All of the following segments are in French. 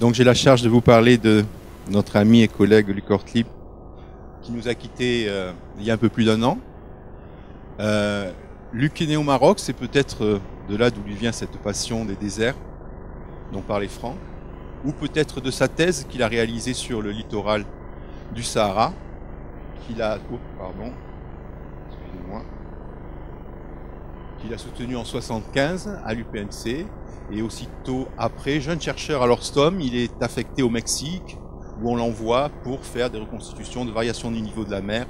Donc j'ai la charge de vous parler de notre ami et collègue Luc Ortlieb, qui nous a quittés il y a un peu plus d'un an. Luc est né au Maroc, c'est peut-être de là d'où lui vient cette passion des déserts dont parlait Franck, ou peut-être de sa thèse qu'il a réalisée sur le littoral du Sahara, qu'il a soutenu en 75 à l'UPMC, et aussitôt après, jeune chercheur à l'Orstom, il est affecté au Mexique, où on l'envoie pour faire des reconstitutions de variations du niveau de la mer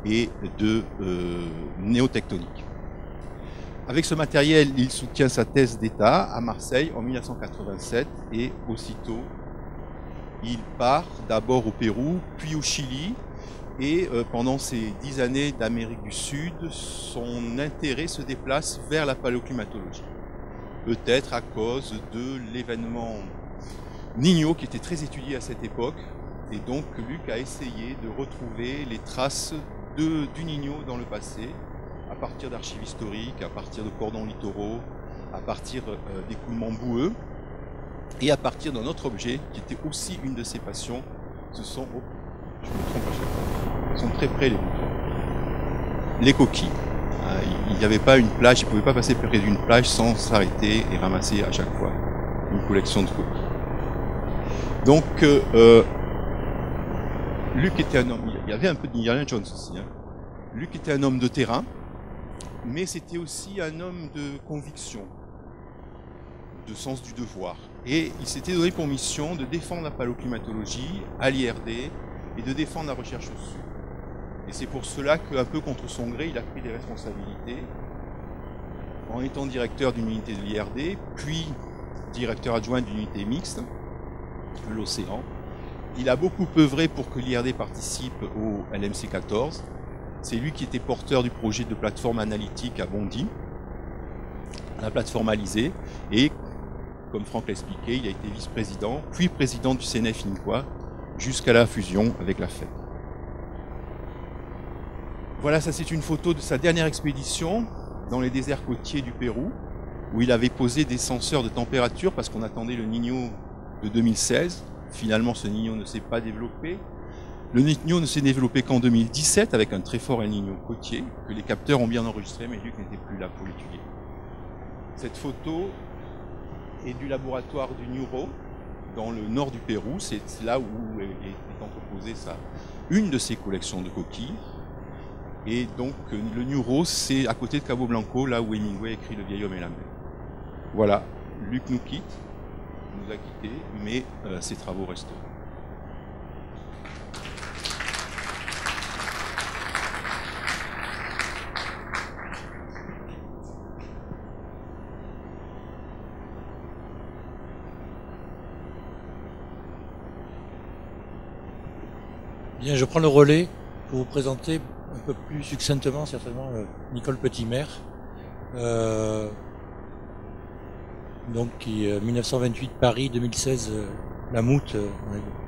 et de néotectonique. Avec ce matériel, il soutient sa thèse d'État à Marseille en 1987, et aussitôt, il part d'abord au Pérou, puis au Chili, et pendant ces 10 années d'Amérique du Sud, son intérêt se déplace vers la paléoclimatologie. Peut-être à cause de l'événement Niño qui était très étudié à cette époque, et donc Luc a essayé de retrouver les traces du Niño dans le passé, à partir d'archives historiques, à partir de cordons littoraux, à partir d'écoulements boueux, et à partir d'un autre objet qui était aussi une de ses passions. Ce sont, je me trompe à chaque fois, ils sont très près les coquilles. Il n'y avait pas une plage, il ne pouvait pas passer près d'une plage sans s'arrêter et ramasser à chaque fois une collection de coquilles. Donc, Luc était un homme, il y avait un peu d'Indiana Jones aussi, hein. Luc était un homme de terrain, mais c'était aussi un homme de conviction, de sens du devoir. Et il s'était donné pour mission de défendre la paléoclimatologie à l'IRD et de défendre la recherche au Sud. Et c'est pour cela qu'un peu contre son gré, il a pris des responsabilités en étant directeur d'une unité de l'IRD, puis directeur adjoint d'une unité mixte, l'Océan. Il a beaucoup œuvré pour que l'IRD participe au LMC 14. C'est lui qui était porteur du projet de plateforme analytique à Bondy, la plateforme Alizé, et comme Franck l'a expliqué, il a été vice-président, puis président du CNF INCOA, jusqu'à la fusion avec la FED. Voilà, ça c'est une photo de sa dernière expédition dans les déserts côtiers du Pérou, où il avait posé des senseurs de température parce qu'on attendait le Niño de 2016. Finalement, ce Niño ne s'est pas développé. Le Niño ne s'est développé qu'en 2017 avec un très fort El Niño côtier, que les capteurs ont bien enregistré, mais Luc n'était plus là pour l'étudier. Cette photo est du laboratoire du Niuro, dans le nord du Pérou. C'est là où est entreposée une de ses collections de coquilles. Et donc le Niuro, c'est à côté de Cabo Blanco, là où Hemingway écrit Le vieil homme et la mer. Voilà, Luc nous quitte, nous a quittés, mais ses travaux resteront. Bien, je prends le relais pour vous présenter un peu plus succinctement, certainement, Nicole Petit-Mer, donc qui 1928 Paris, 2016 La Moute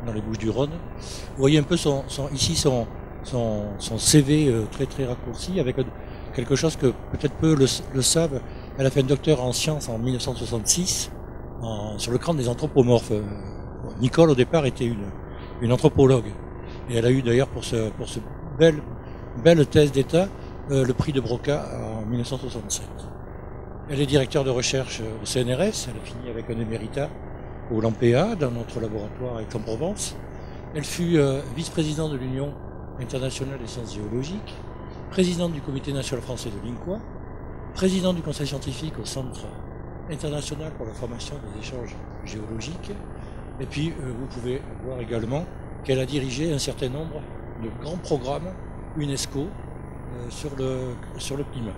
dans les Bouches-du-Rhône. Vous voyez un peu ici son CV très très raccourci, avec quelque chose que peut-être peu le savent. Elle a fait un doctorat en sciences en 1966 sur le crâne des anthropomorphes. Nicole au départ était une anthropologue, et elle a eu d'ailleurs pour ce belle thèse d'État, le prix de Broca en 1967. Elle est directeur de recherche au CNRS, elle a fini avec un éméritat au LAMPEA, dans notre laboratoire à Aix-en-Provence. Elle fut vice-présidente de l'Union internationale des sciences géologiques, présidente du Comité national français de l'INCOA, présidente du conseil scientifique au Centre international pour la formation des échanges géologiques. Et puis, vous pouvez voir également qu'elle a dirigé un certain nombre de grands programmes UNESCO sur le climat.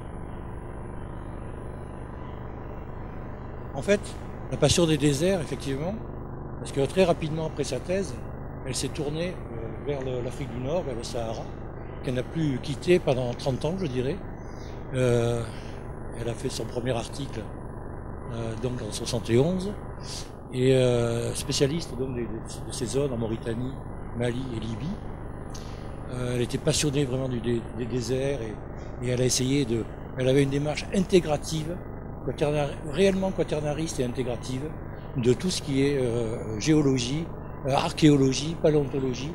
En fait, la passion des déserts, effectivement, parce que très rapidement après sa thèse, elle s'est tournée vers l'Afrique du Nord, vers le Sahara, qu'elle n'a plus quitté pendant 30 ans, je dirais. Elle a fait son premier article donc en 71, et spécialiste donc de ces zones en Mauritanie, Mali et Libye. Elle était passionnée vraiment des déserts, et elle a essayé elle avait une démarche intégrative, réellement quaternariste et intégrative, de tout ce qui est géologie, archéologie, paléontologie.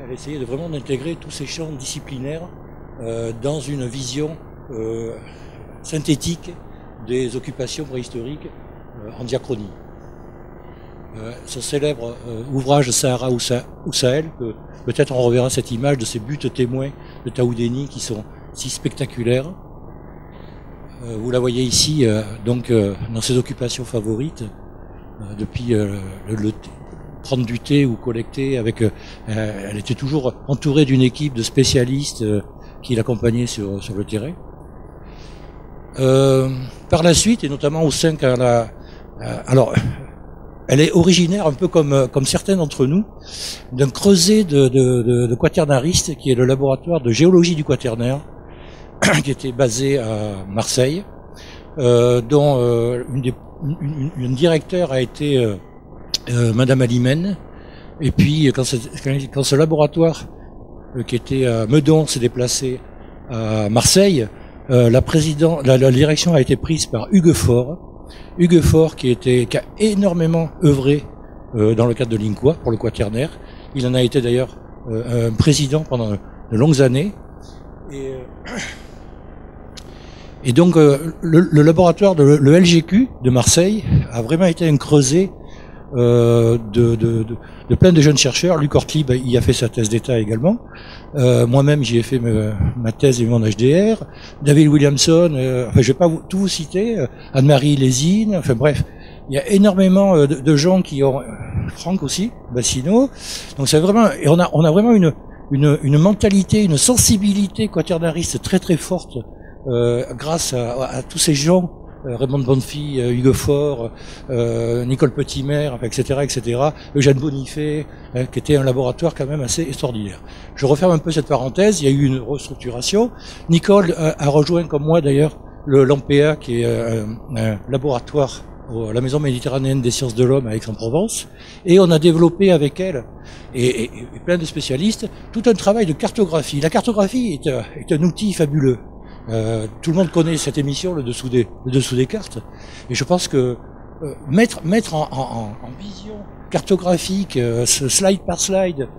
Elle a essayé de vraiment d'intégrer tous ces champs disciplinaires dans une vision synthétique des occupations préhistoriques en diachronie. Son célèbre ouvrage Sahara ou Sahel, peut-être on reverra cette image de ces buttes témoins de Taoudéni qui sont si spectaculaires. Vous la voyez ici donc dans ses occupations favorites depuis le prendre du thé ou collecter avec elle était toujours entourée d'une équipe de spécialistes qui l'accompagnaient sur le terrain. Par la suite, et notamment au sein quand alors elle est originaire, un peu comme certains d'entre nous, d'un creuset de quaternaristes qui est le laboratoire de géologie du quaternaire, qui était basé à Marseille, dont une directeur a été Madame Alimène. Et puis quand ce laboratoire qui était à Meudon s'est déplacé à Marseille, la direction a été prise par Hugues Faure. Hugues Faure qui a énormément œuvré dans le cadre de l'INCOA pour le quaternaire. Il en a été d'ailleurs un président pendant de longues années. Et donc le laboratoire le LGQ de Marseille a vraiment été un creuset de plein de jeunes chercheurs. Luc Ortlieb y a fait sa thèse d'état également. Moi-même j'y ai fait ma thèse et mon HDR. David Williamson, enfin je vais pas tout vous citer, Anne-Marie Lésine, enfin bref, il y a énormément de gens qui ont, Franck aussi, Bassino. Donc c'est vraiment, et on a vraiment une mentalité, une sensibilité quaternariste très très forte grâce à tous ces gens. Raymond Bonnefi, Hugues Faure, Nicole Petimer, etc., Eugène Bonifay, qui était un laboratoire quand même assez extraordinaire. Je referme un peu cette parenthèse, il y a eu une restructuration. Nicole a rejoint, comme moi d'ailleurs, l'AMPA, qui est un laboratoire à la Maison méditerranéenne des sciences de l'homme à Aix-en-Provence, et on a développé avec elle, et plein de spécialistes, tout un travail de cartographie. La cartographie est un outil fabuleux. Tout le monde connaît cette émission, le dessous des cartes, et je pense que mettre en vision cartographique, slide par slide,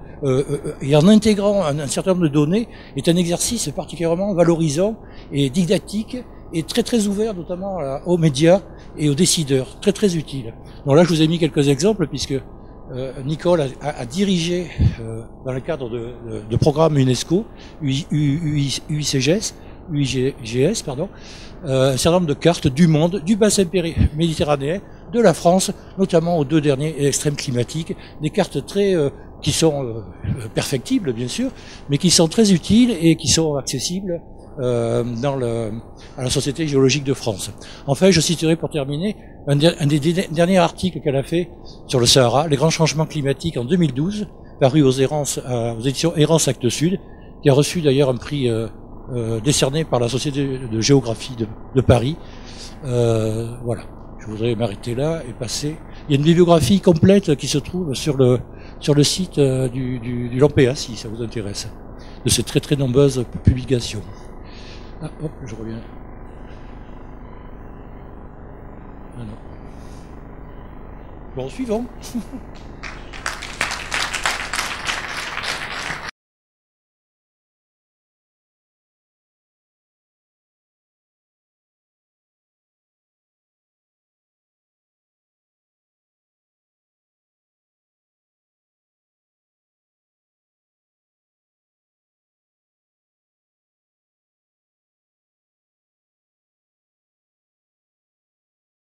et en intégrant un certain nombre de données, est un exercice particulièrement valorisant et didactique, et très très ouvert notamment aux médias et aux décideurs, très très utile. Donc là je vous ai mis quelques exemples puisque Nicole a dirigé dans le cadre de programmes UNESCO, UIGS, un certain nombre de cartes du monde, du bassin méditerranéen, de la France, notamment aux deux derniers extrêmes climatiques, des cartes très qui sont perfectibles bien sûr, mais qui sont très utiles et qui sont accessibles à la Société géologique de France. Enfin, je citerai pour terminer un des derniers articles qu'elle a fait sur le Sahara, les grands changements climatiques en 2012, paru aux éditions Errance Actes Sud, qui a reçu d'ailleurs un prix décerné par la Société de géographie de Paris. Voilà, je voudrais m'arrêter là et passer. Il y a une bibliographie complète qui se trouve sur le site du LAMPA, si ça vous intéresse, de ces très très nombreuses publications. Ah, hop, je reviens. Ah non. Bon, suivant.